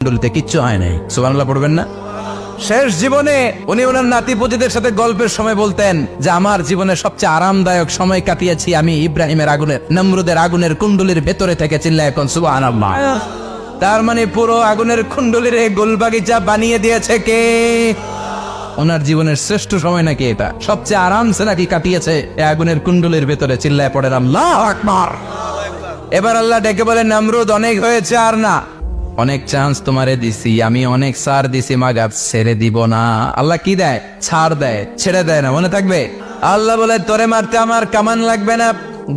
কুণ্ডলিতে কিচ্ছু হয় নাই। সুবহানাল্লাহ পড়বেন না? শেষ জীবনে উনি ওনার নাতিপুতিদের সাথে গল্পের সময় বলতেন যে আমার জীবনের সবচেয়ে আরামদায়ক সময় কাটিয়েছি আমি ইব্রাহিমের আগুনের, নমরুদের আগুনের কুণ্ডলির ভেতরে থেকে। চিল্লায় এখন সুবহানাল্লাহ। তার মানে পুরো আগুনের কুণ্ডলির গোলবাগিচা বানিয়ে দিয়েছে কে? ওনার জীবনের শ্রেষ্ঠ সময় নাকি এটা? সবচেয়ে আরামসে নাকি কাটিয়েছে এই আগুনের কুণ্ডলির ভেতরে? চিল্লায় পড়েন আল্লাহু আকবার। এবার আল্লাহ ডেকে বলেন, নমরুদ অনেক হয়েছে, আর না, অনেক চান্স তোমারে দিছি আমি, অনেক ছাড় দিছি, মাগার ছেড়ে দিব না। আল্লাহ কি দেয়? ছাড় দেয়, ছেড়ে দেয় না। মনে থাকবে? আল্লাহ বলে তোরে মারতে আমার কামান লাগবে না,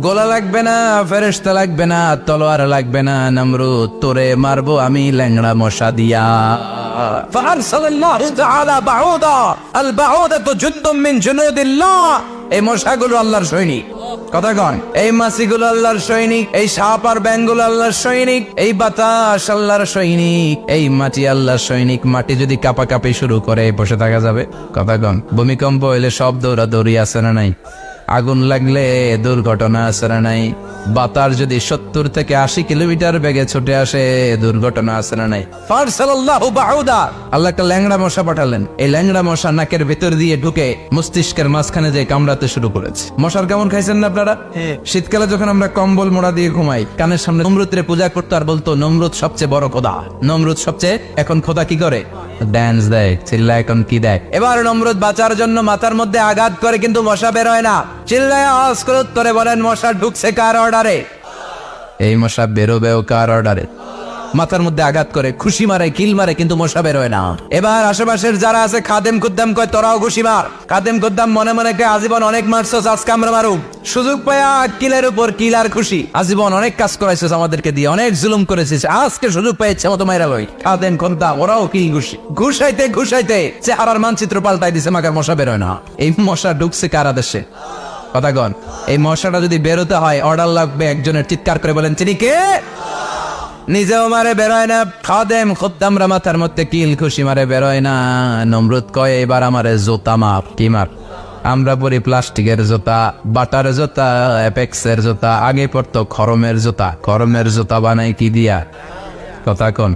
গোলা লাগবে না, ফেরেশতা লাগবে না, তলোয়ার লাগবে না, নমরুদ তোরে মারবো আমি ল্যাংড়া মশা দিয়া। ফাআরসালাল্লাহু তাআলা বাউদা, আল বাউদাতু জুনদুম মিন জুনুদিল্লাহ। এই মশাগুলো আল্লাহর সৈনিক। কথা কন, এই মাছিগুলো আল্লাহর সৈনিক, এই সাপ আর ব্যাঙগুলো আল্লাহর সৈনিক, এই বাতাস আল্লাহর সৈনিক, এই মাটি আল্লাহর সৈনিক। মাটি যদি কাঁপাকাঁপি শুরু করে বসে থাকা যাবে? কথা কন, ভূমিকম্প হইলে সব দৌড়াদৌড়ি আছে না নাই? আগুন লাগলে দুর্ঘটনা আছে না নাই? বাতাস যদি 70 থেকে 80 কিলোমিটার বেগে ছুটে আসে, দুর্ঘটনা আছে না নাই? ফারসালাল্লাহু বাউদা, আল্লাহ একটা ল্যাংড়া মশা পাঠালেন। এই ল্যাংড়া মশা নাকের ভেতর দিয়ে ঢুকে মস্তিষ্কের মাঝখানে যে কামড়াতে শুরু করেছে। মশার কেমন খাইছেন না আপনারা? শীতকালে যখন আমরা কম্বল মোড়া দিয়ে ঘুমাই, কানের সামনে নমরুদরে পূজা করতো আর বলতো নমরুদ সবচেয়ে বড় খোদা, নমরুদ সবচেয়ে। এখন খোদা কি করে? ড্যান্স দেয়, চিল্লা এখন কি দেয়? এবার নমরুদ বাঁচার জন্য মাথার মধ্যে আঘাত করে, কিন্তু মশা বের হয় না। চিল্লায় আওয়াজ করে উত্তরে বলেন, মশা ঢুকছে কার অর্ডারে? এই মশা বেরোবেও কার অর্ডারে? মাথার মধ্যে আঘাত করে, খুশি মারে, কিল মারে, কিন্তু মশা বের হয় না। এবার আশেপাশের যারা আছে খাদেম খুদ্দাম কয় তোরাও খুশি মার। খাদেম খুদ্দাম মনে মনে কয় আজীবন অনেক মারছস, আজকে আমরা মারুম। সুযোগ পায়া কিলের উপর কিল আর খুশি। আজীবন অনেক কাজ করাইছিস আমাদেরকে দিয়ে, অনেক জুলুম করেছিস, আজকে সুযোগ পেয়েছে মতো মাইরা লই। খাদেম খুদ্দাম ওরাও কিল খুশি। ঘুষাইতে ঘুষাইতে চেহারার মানচিত্র পাল্টাই দিছে, মাগার মশা বের হয় না। এই মশা ঢুকছে কার আদেশে? কথা কন, এই মশাটা যদি বেরোতে হয় অর্ডার লাগবে একজনের। চিৎকার করে বলেন, চিনি কে? নিজেও মারে বেরোয় না, খাদেম খুদ্দামরা মাথার মধ্যে কিল খুশি মারে বেরোয় না। নমরুদ কয় এবার আমারে জুতা মাপ। কি মাপ? আমরা পরি প্লাস্টিকের জুতা, বাটার জুতা, অ্যাপেক্সের জুতা, আগে পড়তো খরমের জুতা। খরমের জুতা বানাই কি দিয়া? কথা কোন?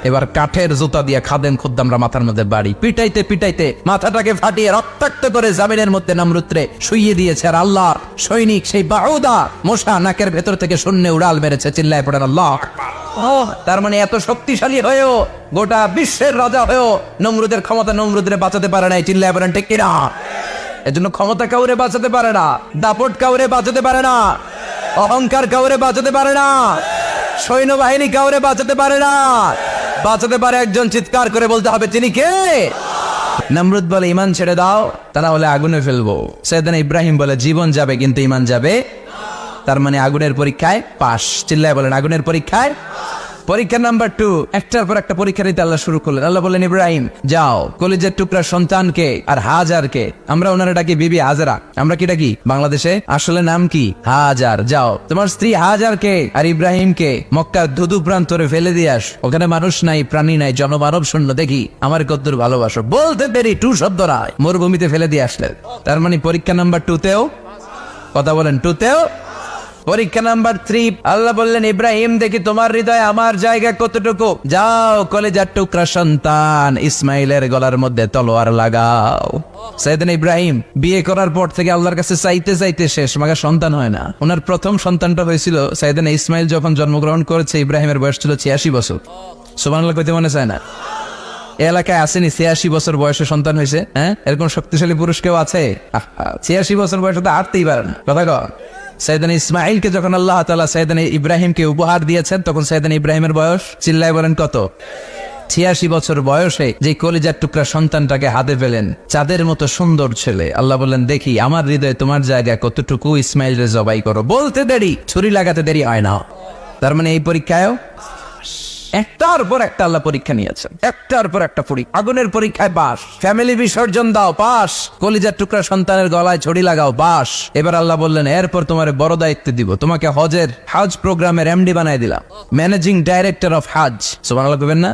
এবার কাঠের জুতা দিয়া খাদেম খুদ্দামরা মাথার মধ্যে বাড়ি পিটাইতে পিটাইতে মাথাটাকে ফাটিয়ে রক্তাক্ত করে জামিনের মধ্যে নমরুদরে শুইয়ে দিয়েছে। আর আল্লাহর সৈনিক সেই বাউদা মশা নাকের ভেতর থেকে শূন্যে উড়াল মেরেছে। চিল্লায় পড়েন আল্লাহ। তার মানে এত শক্তিশালী হয়েও, গোটা বিশ্বের রাজা হয়েও নমরুদের ক্ষমতা নমরুদরে বাঁচাতে পারে নাই। চিল্লায় পড়েন ঠিক কিনা? এজন্য ক্ষমতা কাউরে বাঁচাতে পারে না, দাপট কাউরে বাঁচাতে পারে না, অহংকার কাউরে বাঁচাতে পারে না, সৈন্যবাহিনী কাউরে বাঁচাতে পারে না। বাঁচাতে পারে একজন। চিৎকার করে বলতে হবে, তিনি কে? নমরুদ বলে ইমান ছেড়ে দাও, তা না হলে আগুনে ফেলবো। সাইয়েদনা ইব্রাহিম বলে জীবন যাবে কিন্তু ইমান যাবে। তার মানে আগুনের পরীক্ষায় পাস। চিল্লায় বলেন আগুনের পরীক্ষায়। পরীক্ষা নাম্বার 2, একটার পর একটা পরীক্ষা দিতে আল্লাহ শুরু করলেন। আল্লাহ বললেন, ইব্রাহিম যাও, কলিজার টুকরা সন্তানকে আর হাজারকে, আমরা ওনারা ডাকি বিবি হাজরা, আমরা কি ডাকি বাংলাদেশে? আসলে নাম কি? হাজার। যাও তোমার স্ত্রী হাজারকে আর ইব্রাহিমকে মক্কার ধুধু প্রান্তরে ফেলে দিয়ে আস। ওখানে মানুষ নাই, প্রাণী নাই, জনমানব শূন্য, দেখি আমার কদ্দুর ভালোবাসো। বলতে দেরি, 2 শব্দ নয়, মরুভূমিতে ফেলে দিয়ে আসলেন। তার মানে পরীক্ষা নাম্বার 2তেও, কথা বলেন, 2তেও। পরীক্ষা নাম্বার 3, আল্লাহ বললেন, ইব্রাহিম দেখি তোমার হৃদয়ে আমার জায়গা কতটুকু। যাও কলিজার টুকরা সন্তান ইসমাইলের গলার মধ্যে তলোয়ার লাগাও। সাইয়েদনা ইব্রাহিম বিয়ে করার পর থেকে আল্লাহর কাছে চাইতে চাইতে শেষ, মাগা সন্তান হয় না। ওনার প্রথম সন্তানটা হয়েছিল সাইয়েদনা ইসমাইল যখন জন্মগ্রহণ করেছে। ইব্রাহিমের বয়স ছিল 86 বছর। সুবহানাল্লাহ কইতে মনে চায় না? এলাকায় আসেনি 86 বছর বয়সে সন্তান হয়েছে? হ্যাঁ, এরকম শক্তিশালী পুরুষ কেউ আছে? 86 বছর বয়সে তো হাঁটতেই পারে না। কথা কর। সাইয়েদনা ইসমাইলকে যখন আল্লাহ তাআলা সাইয়েদনা ইব্রাহিমকে উপহার দিয়েছেন, তখন সাইয়েদনা ইব্রাহিমের বয়স, চিল্লায় বলেন কত? 86 বছর বয়সে যে কলিজার টুকরা সন্তানটাকে হাতে পেলেন, চাঁদের মতো সুন্দর ছেলে। আল্লাহ বললেন, দেখি আমার হৃদয়ে তোমার জায়গা কতটুকু, ইসমাইলরে জবাই করো। বলতে দেরি, ছুরি লাগাতে দেরি হয় না। তার মানে এই পরীক্ষায়ও একটার পর একটা আল্লাহ পরীক্ষা নিয়েছেন, একটার পর একটা পরীক্ষা। আগুনের পরীক্ষায় পাস, ফ্যামিলি বিসর্জন দাও পাস, কলিজার টুকরা সন্তানের গলায় ছড়ি লাগাও পাস। এবার আল্লাহ বললেন, এরপর তোমার বড় দায়িত্ব দিব, তোমাকে হজ প্রোগ্রামের এমডি বানাই দিলাম, ম্যানেজিং ডাইরেক্টর অফ হজ। সুবহানাল্লাহ কইবেন না?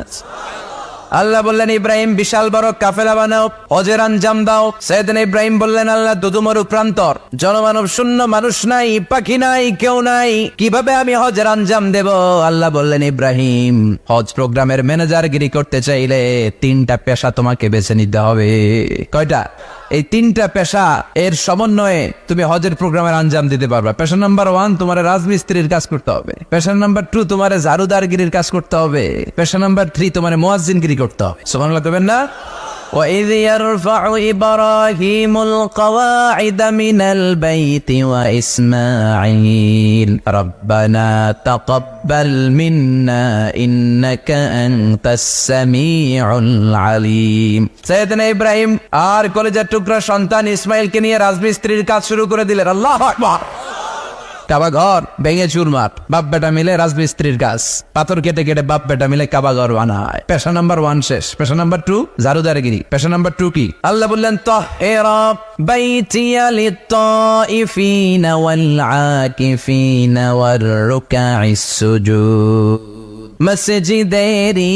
আল্লাহ বললেন ইব্রাহিম বিশাল বড় কাফেলা বানাও, হজের আঞ্জাম দাও। সাইয়েদনা ইব্রাহিম বললেন আল্লাহ দুদুমরু প্রান্তর, জনমানব শূন্য, মানুষ নাই, পাখি নাই, কেউ নাই, কিভাবে আমি হজের আঞ্জাম দেব? আল্লাহ বললেন ইব্রাহিম হজ প্রোগ্রামের ম্যানেজারগিরি করতে চাইলে 3টা পেশা তোমাকে বেছে নিতে হবে। কয়টা? এই 3টা পেশা এর সমন্বয়ে তুমি হজের প্রোগ্রামের আঞ্জাম দিতে পারবা। পেশা নাম্বার 1 তোমার রাজমিস্ত্রির কাজ করতে হবে। পেশা নাম্বার 2 তোমার ঝাড়ুদারগিরির কাজ করতে হবে। পেশা নাম্বার 3 তোমার মুয়াজ্জিনগিরি করতে হবে। সুবহানাল্লাহ করবেন না? وَإِذْ يَرْفَعُ إِبْرَاهِيمُ الْقَوَاعِدَ مِنَ الْبَيْتِ وَإِسْمَاعِيلُ رَبَّنَا تَقَبَّلْ مِنَّا إِنَّكَ أَنْتَ السَّمِيعُ الْعَلِيمُ। সাইয়েদনা ইব্রাহিম আর কলেজের টুকরা সন্তান ইসমাইলকে নিয়ে রাজমিস্ত্রির কাজ শুরু করে দিলেন। আল্লাহু আকবার। কাবা ঘর ভেঙে চুরমার, বাপ বেটা মিলে রাজমিস্ত্রির কাজ, পাথর কেটে কেটে বাপ বেটা মিলে কাবা ঘর বানায়। পেশা নাম্বার 1 শেষ। পেশা নাম্বার 2 ঝাড়ুদারগিরি। পেশা নাম্বার 2 কি? আল্লাহ বললেন তাহহিরা বাইতিয়া লিত-তাইফিনা ওয়াল আকিফিনা ওয়ার রুকাইস সুজুদ। মসজিদেরি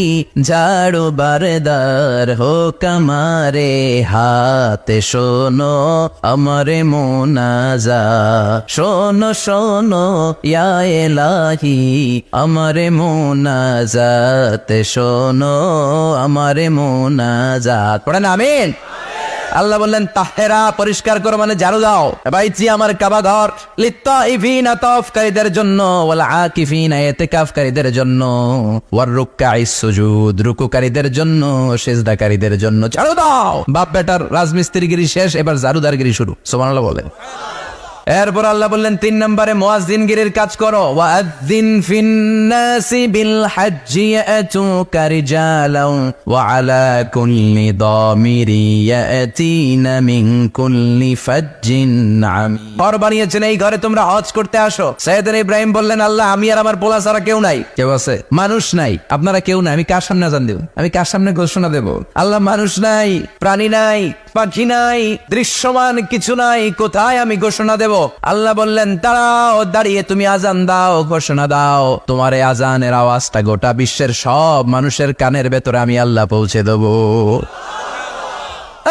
ঝাড়ু বারদার হোক আমারে হাতে, শোনো আমারে মোনাজাত, শোনো শোনো ইয়া ইলাহি আমারে মোনাজাত, শোনো আমারে মোনাজাত। পড়েন আমিন। আল্লাহ বললেন তাহেরা পরিষ্কার করো মানে ঝাড়ু দাও, বাইতি আমার কাবা ঘর, লিত্তাইফিনা তাওয়াফকারীদের জন্য, ওয়াল আকিফিনা ইতিকাফকারীদের জন্য, ওয়ার রুকআইস সুজুদ রুকুকারীদের জন্য, সিজদাকারীদের জন্য ঝাড়ু দাও। বাপ বেটার রাজমিস্ত্রিগিরি শেষ, এবার ঝাড়ুদারগিরি শুরু। সুবহানাল্লাহ বলেন। এরপর আল্লাহ বললেন 3 নম্বরে মুয়াজ্জিনগিরির কাজ করো। ওয়াআযিন ফিন-নাসি বিল-হাজ্জি ইয়াতুকা রিজালান ওয়া আলা কুল্লি দামিরি ইয়াতিনা মিন কুল্লি ফাজ্জিন আমিক। ঘর বানিয়েছেন, এই ঘরে তোমরা হজ করতে আসো। সাইয়েদনা ইব্রাহিম বললেন আল্লাহ আমি আর আমার পোলা ছাড়া কেউ নাই। কেউ আছে? মানুষ নাই, আপনারা কেউ নাই, আমি কার সামনে আযান দেব? আমি কার সামনে ঘোষণা দেব? আল্লাহ মানুষ নাই, প্রাণী নাই, পাখি নাই, দৃশ্যমান কিছু নাই, কোথায় আমি ঘোষণা দেব? আল্লাহ বললেন দাঁড়াও, দাঁড়িয়ে তুমি আজান দাও, ঘোষণা দাও। তোমার এই আজানের আওয়াজটা গোটা বিশ্বের সব মানুষের কানের ভেতরে আমি আল্লাহ পৌঁছে দেব।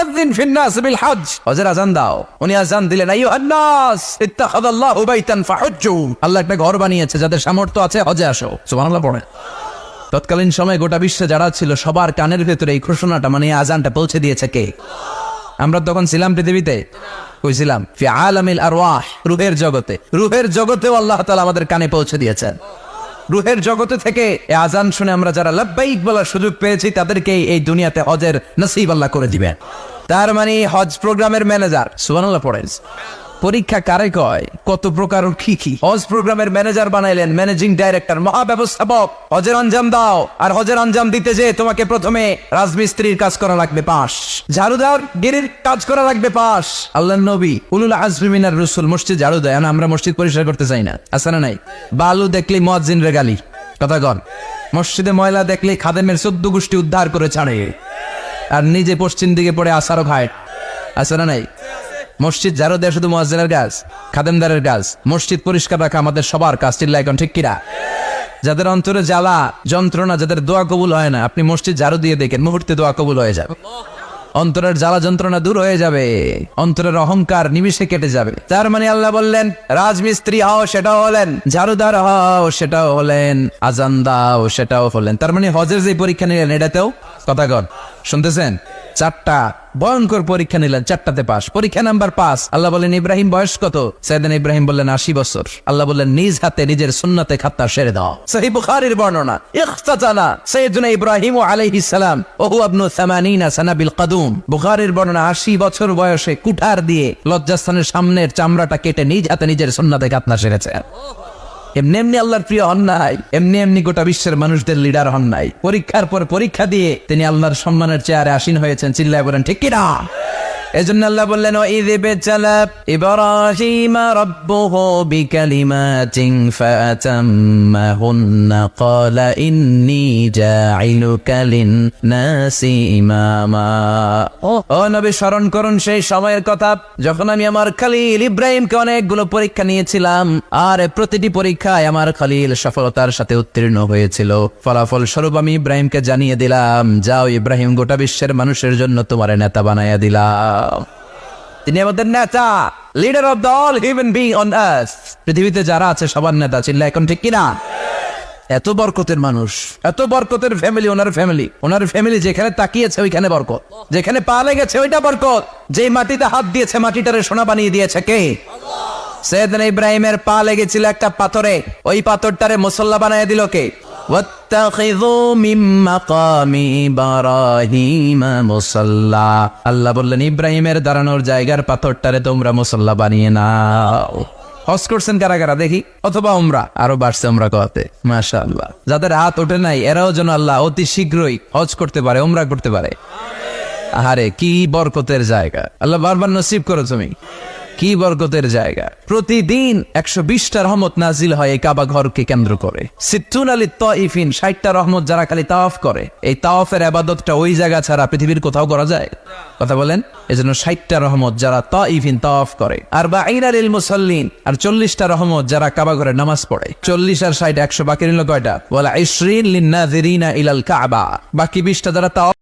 আযিন ফিন-নাস বিল-হজ্জ, হজের আজান দাও। উনি আজান দিলেন আইয়ুহান নাস ইত্তাখাযাল্লাহু বাইতান ফাহুজ্জু। আল্লাহ একটা ঘর বানিয়েছে, যাদের সামর্থ্য আছে হজে আসো। সুবহানাল্লাহ পড়ে। তৎকালীন সময়ে গোটা বিশ্বে যারা ছিল সবার কানের ভেতরে এই ঘোষণাটা মানে আজানটা পৌঁছে দিয়েছে কে? আমরা তখন ছিলাম পৃথিবীতে? কইছিলাম ফি আলামিল আরওয়াহ, রূহের জগতে। রূহের জগতেও আল্লাহ তাআলা আমাদের কানে পৌঁছে দিয়েছেন। রূহের জগতে থেকে এই আজান শুনে আমরা যারা লাব্বাইক বলার সুযোগ পেয়েছি তাদেরকে এই দুনিয়াতে হজের নসিব আল্লাহ করে দিবেন। তার মানে হজ প্রোগ্রামের ম্যানেজার। সুবহানাল্লাহ পড়েন। পরীক্ষা কারে কয়? কত প্রকার কি কি। হজ প্রোগ্রামের ম্যানেজার বানাইলেন, ম্যানেজিং ডাইরেক্টর, মহাব্যবস্থাপক। হজের আঞ্জাম দাও, আর হজের আঞ্জাম দিতে যে তোমাকে প্রথমে রাজমিস্ত্রির কাজ করা লাগবে 5, ঝাড়ুদার গিরির কাজ করা লাগবে 5। আল্লাহর নবী উলুল আজমি মিনার রাসূল মসজিদ ঝাড়ু দেয়, আমরা মসজিদ পরিষ্কার করতে চাই না, আছে না নাই? বালু দেখলেই মুয়াজ্জিনের গালি, কথা কন। মসজিদে ময়লা দেখলেই খাদেমের 14 গোষ্ঠী উদ্ধার করে ছাড়ে, আর নিজে পশ্চিম দিকে পড়ে আসারও খায়, আছে না নাই? মসজিদ ঝাড়ু দেয়া শুধু মুয়াজ্জিনের কাজ, খাদেমদারের কাজ। মসজিদ পরিষ্কার রাখা আমাদের সবার কাজ। চিল্লায় এখন ঠিক কিনা? যাদের অন্তরে জ্বালা যন্ত্রণা, যাদের দোয়া কবুল হয় না, আপনি মসজিদ ঝাড়ু দিয়ে দেখেন মুহূর্তে দোয়া কবুল হয়ে যাবে। অন্তরের জ্বালা যন্ত্রণা দূর হয়ে যাবে, অন্তরের অহংকার নিমিষে কেটে যাবে। তার মানে আল্লাহ বললেন রাজমিস্ত্রি হও, সেটাও হলেন, ঝাড়ুদার হও, সেটাও হলেন, আজান দাও, সেটাও হলেন। তার মানে হজের যে পরীক্ষা নিলেন এটাতেও, কথা কন, শুনতেছেন? 4টা ভয়ঙ্কর পরীক্ষা নিলেন, 4টাতে পাস। পরীক্ষা নাম্বার 5। আল্লাহ বললেন ইব্রাহিম বয়স কত? সাইয়েদনা ইব্রাহিম বললেন 80 বছর। আল্লাহ বললেন নিজ হাতে নিজের সুন্নতে খাত্তা সেরে দাও। সহিহ বুখারীর বর্ণনা, ইখতাতানা সাইয়েদনা ইব্রাহিম আলাইহিস সালাম ওয়া হুয়া ইবনু 80 সানা বিল কদুম। বুখারীর বর্ণনা 80 বছর বয়সে কুঠার দিয়ে লজ্জাস্থানের সামনের চামড়াটা কেটে নিজ হাতে নিজের সুন্নতে খাত্তা সেরেছেন। এমনি এমনি আল্লাহর প্রিয় হন নাই, এমনি এমনি গোটা বিশ্বের মানুষদের লিডার হন নাই। পরীক্ষার পর পরীক্ষা দিয়ে তিনি আল্লাহর সম্মানের চেয়ারে আসীন হয়েছেন। চিল্লায় বলেন ঠিক কিনা? এজন্য আল্লাহ বললেন ওয়াইয ইবতালা ইব্রাহিম রাব্বুহু বিকালিমাতিন ফাআতাম্মাহুন্না ক্বালা ইন্নী জাইলুকা লিন-নাসি ইমামা। ও নবী, স্মরণ করুন সেই সময়ের কথা যখন আমি আমার খলিল ইব্রাহিমকে অনেকগুলো পরীক্ষা নিয়েছিলাম, আর প্রতিটি পরীক্ষায় আমার খলিল সফলতার সাথে উত্তীর্ণ হয়েছিল। ফলাফল স্বরূপ আমি ইব্রাহিমকে জানিয়ে দিলাম, যাও ইব্রাহিম, গোটা বিশ্বের মানুষের জন্য তোমার নেতা বানাইয়া দিলাম। তিনি আমাদের নেতা, leader of the all human being on earth. পৃথিবীতে যারা আছে সবার নেতা, চিল্লা এখন ঠিক কিনা? এত বরকতের মানুষ, এত বরকতের ফ্যামিলি, ওনার ফ্যামিলি যেখানে তাকিয়েছে ওইখানে বরকত, যেখানে পা লেগেছে ওইটা বরকত, যে মাটিতে হাত দিয়েছে মাটিটারে সোনা বানিয়ে দিয়েছে কে? সাইয়েদনা ইব্রাহিমের পা লেগেছিল একটা পাথরে, ওই পাথরটারে মুসল্লা বানিয়ে দিল কে? ওয়াত্তাখিযু মিন মাকামি ইব্রাহিমা মুসাল্লা। আল্লাহ বললেন ইব্রাহিমের দাঁড়ানোর জায়গার পাথরটারে তোমরা মুসল্লা বানিয়ে নাও। হজ করছেন কারা কারা দেখি, অথবা উমরা, আরো বাড়ছে উমরা করতে, মাশাআল্লাহ। যাদের হাত ওঠে নাই এরাও যেন আল্লাহ অতি শীঘ্রই হজ করতে পারে, উমরা করতে পারে। আহারে কি বরকতের জায়গা, আল্লাহ বারবার নসিব করো তুমি। কি বরকতের জায়গা, প্রতিদিন 120টা রহমত নাজিল হয় এই কাবা ঘরকে কেন্দ্র করে। 60টা রহমত যারা খালি তাওয়াফ করে, এই তাওয়াফের ইবাদতটা ওই জায়গা ছাড়া পৃথিবীর কোথাও করা যায়? কথা বলেন। এজন্য 60টা রহমত যারা তাইফিন তাওয়াফ করে, আর বাঈনা লিল মুসাল্লিন, আর 40টা রহমত যারা কাবা ঘরে নামাজ পড়ে। 40 আর 60 100, বাকি রইল কয়টা? ওয়ালা 20 লিন নাযিরিনা ইলাল কাবা। বাকি 20টা যারা তাওয়াফ